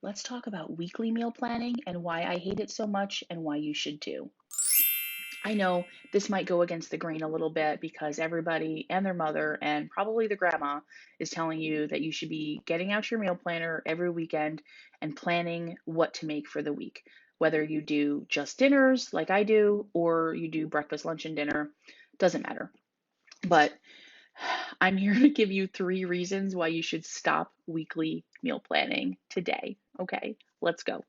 Let's talk about weekly meal planning and why I hate it so much and why you should too. I know this might go against the grain a little bit because everybody and their mother and probably the grandma is telling you that you should be getting out your meal planner every weekend and planning what to make for the week. Whether you do just dinners like I do or you do breakfast, lunch, and dinner, doesn't matter. But I'm here to give you 3 reasons why you should stop weekly meal planning today. Okay, let's go.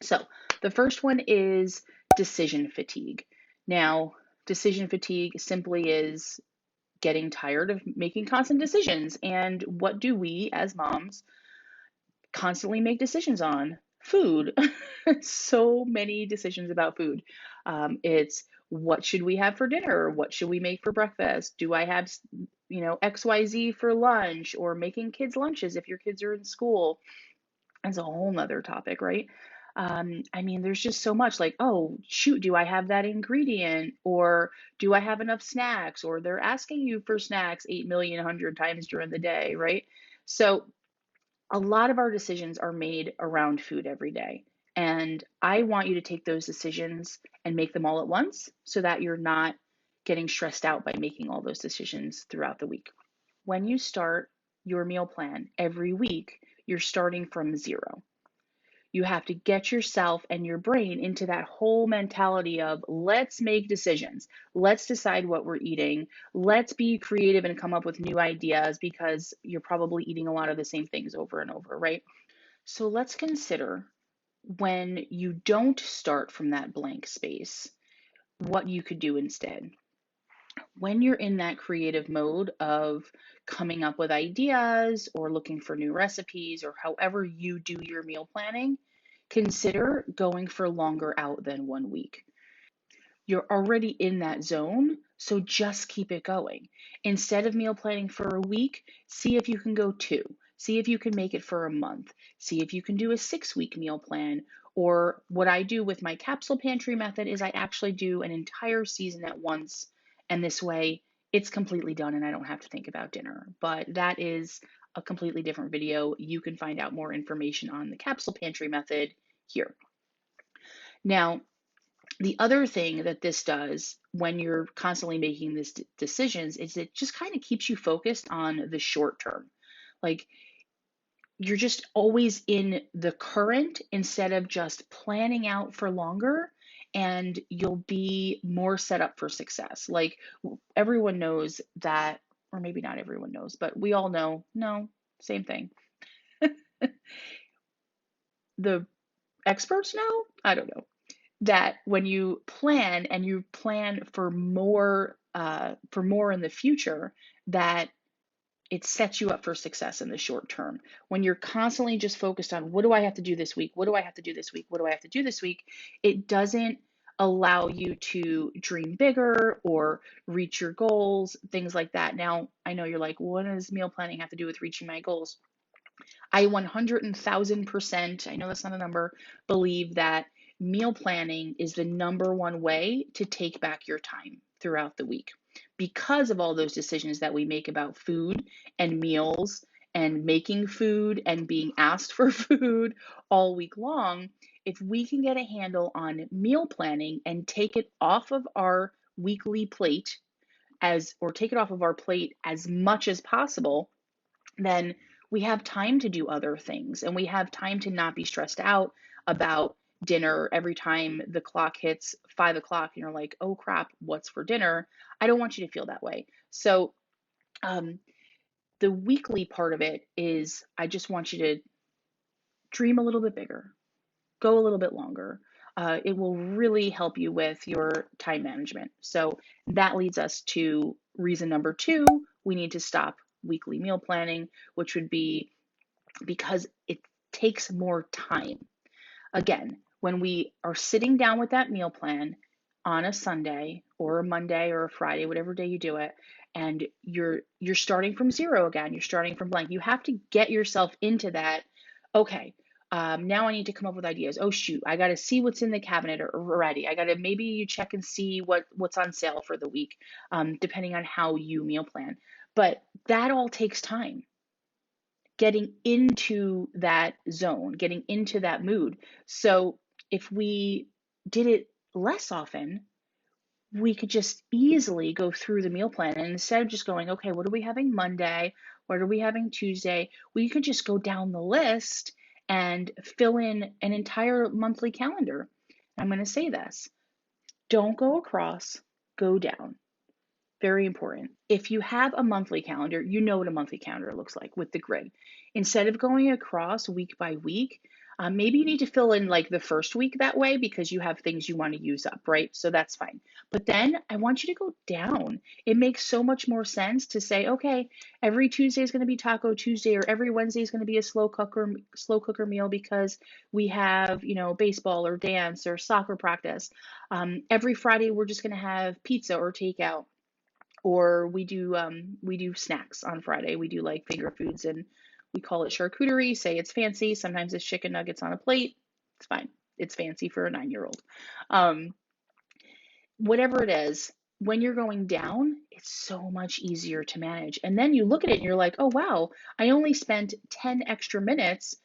So, the first one is decision fatigue. Now, decision fatigue simply is getting tired of making constant decisions. And what do we as moms constantly make decisions on? Food. So many decisions about food. It's what should we have for dinner? What should we make for breakfast? Do I have, XYZ for lunch, or making kids lunches if your kids are in school? That's a whole nother topic, right? I mean, there's just so much like, oh, shoot, do I have that ingredient? Or do I have enough snacks? Or they're asking you for snacks 8 million 100 times during the day, right? So a lot of our decisions are made around food every day. And I want you to take those decisions and make them all at once so that you're not getting stressed out by making all those decisions throughout the week. When you start your meal plan every week, you're starting from zero. You have to get yourself and your brain into that whole mentality of let's make decisions. Let's decide what we're eating. Let's be creative and come up with new ideas because you're probably eating a lot of the same things over and over, right? So let's consider when you don't start from that blank space, what you could do instead. When you're in that creative mode of coming up with ideas or looking for new recipes or however you do your meal planning, consider going for longer out than 1 week. You're already in that zone, so just keep it going. Instead of meal planning for a week, see if you can go 2. See if you can make it for a month. See if you can do a 6-week meal plan. Or what I do with my capsule pantry method is I actually do an entire season at once. And this way, it's completely done and I don't have to think about dinner. But that is a completely different video. You can find out more information on the capsule pantry method here. Now, the other thing that this does when you're constantly making these decisions is it just kind of keeps you focused on the short term. Like you're just always in the current instead of just planning out for longer, and you'll be more set up for success. Like everyone knows that, or maybe not everyone knows, but we all know, no, same thing. The experts know, I don't know, that when you plan and you plan for more in the future, that it sets you up for success in the short term. When you're constantly just focused on what do I have to do this week? What do I have to do this week? What do I have to do this week? It doesn't allow you to dream bigger or reach your goals, things like that. Now, I know you're like, what does meal planning have to do with reaching my goals? I 100,000%, I know that's not a number, believe that meal planning is the number one way to take back your time throughout the week. Because of all those decisions that we make about food and meals and making food and being asked for food all week long, if we can get a handle on meal planning and take it off of our weekly plate or take it off of our plate as much as possible, then we have time to do other things and we have time to not be stressed out about dinner every time the clock hits 5 o'clock and you're like, oh crap, what's for dinner? I don't want you to feel that way. So, um, the weekly part of it is I just want you to dream a little bit bigger, go a little bit longer. It will really help you with your time management. So that leads us to reason number 2. We need to stop weekly meal planning, which would be because it takes more time. Again, when we are sitting down with that meal plan on a Sunday or a Monday or a Friday, whatever day you do it, and you're starting from zero again, you're starting from blank. You have to get yourself into that. Okay, now I need to come up with ideas. Oh shoot, I got to see what's in the cabinet already. I got to maybe you check and see what's on sale for the week, depending on how you meal plan. But that all takes time. getting into that zone, getting into that mood. So if we did it less often, we could just easily go through the meal plan. And instead of just going, okay, what are we having Monday? What are we having Tuesday? We could just go down the list and fill in an entire monthly calendar. I'm going to say this: don't go across, go down. Very important. If you have a monthly calendar, you know what a monthly calendar looks like with the grid. Instead of going across week by week, maybe you need to fill in like the first week that way because you have things you want to use up, right? So that's fine. But then I want you to go down. It makes so much more sense to say, okay, every Tuesday is going to be Taco Tuesday, or every Wednesday is going to be a slow cooker meal because we have, baseball or dance or soccer practice. Every Friday we're just going to have pizza or takeout, or we do snacks on Friday. We do like finger foods, and we call it charcuterie. Say it's fancy. Sometimes it's chicken nuggets on a plate. It's fine. It's fancy for a 9-year-old. Um, Whatever it is, when you're going down, it's so much easier to manage. And then you look at it and you're like, oh wow, I only spent 10 extra minutes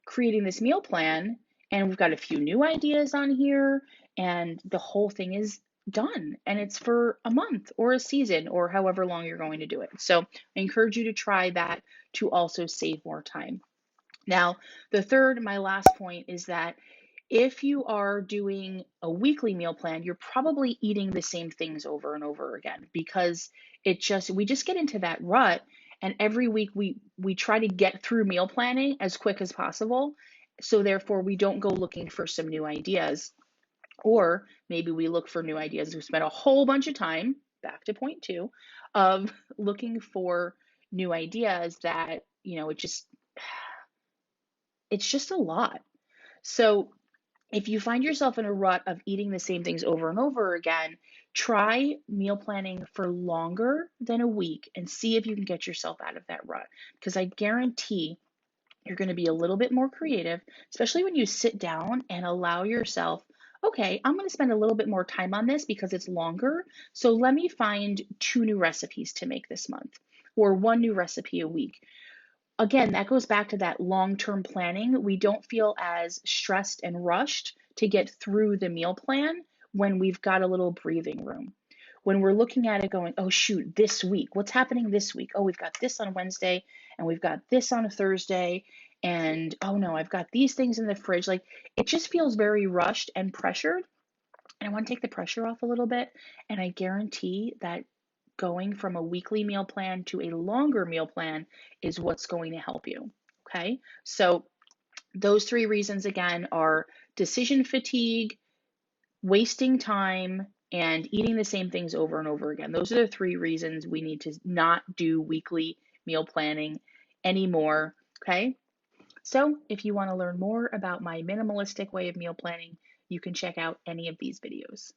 creating this meal plan, and we've got a few new ideas on here, and the whole thing is done, and it's for a month or a season or however long you're going to do it. So I encourage you to try that to also save more time. Now, my last point is that if you are doing a weekly meal plan, you're probably eating the same things over and over again, because we just get into that rut, and every week we try to get through meal planning as quick as possible. So therefore we don't go looking for some new ideas, or maybe we look for new ideas. We spend a whole bunch of time, back to point two, of looking for new ideas that, it's just a lot. So if you find yourself in a rut of eating the same things over and over again, try meal planning for longer than a week and see if you can get yourself out of that rut. Because I guarantee you're going to be a little bit more creative, especially when you sit down and allow yourself, okay, I'm going to spend a little bit more time on this because it's longer. So let me find 2 new recipes to make this month, or 1 new recipe a week. Again, that goes back to that long-term planning. We don't feel as stressed and rushed to get through the meal plan when we've got a little breathing room. When we're looking at it going, oh shoot, this week, what's happening this week? Oh, we've got this on Wednesday, and we've got this on a Thursday, and oh no, I've got these things in the fridge. Like, it just feels very rushed and pressured. And I want to take the pressure off a little bit. And I guarantee that going from a weekly meal plan to a longer meal plan is what's going to help you. Okay. So those 3 reasons again are decision fatigue, wasting time, and eating the same things over and over again. Those are the 3 reasons we need to not do weekly meal planning anymore. Okay. So if you want to learn more about my minimalistic way of meal planning, you can check out any of these videos.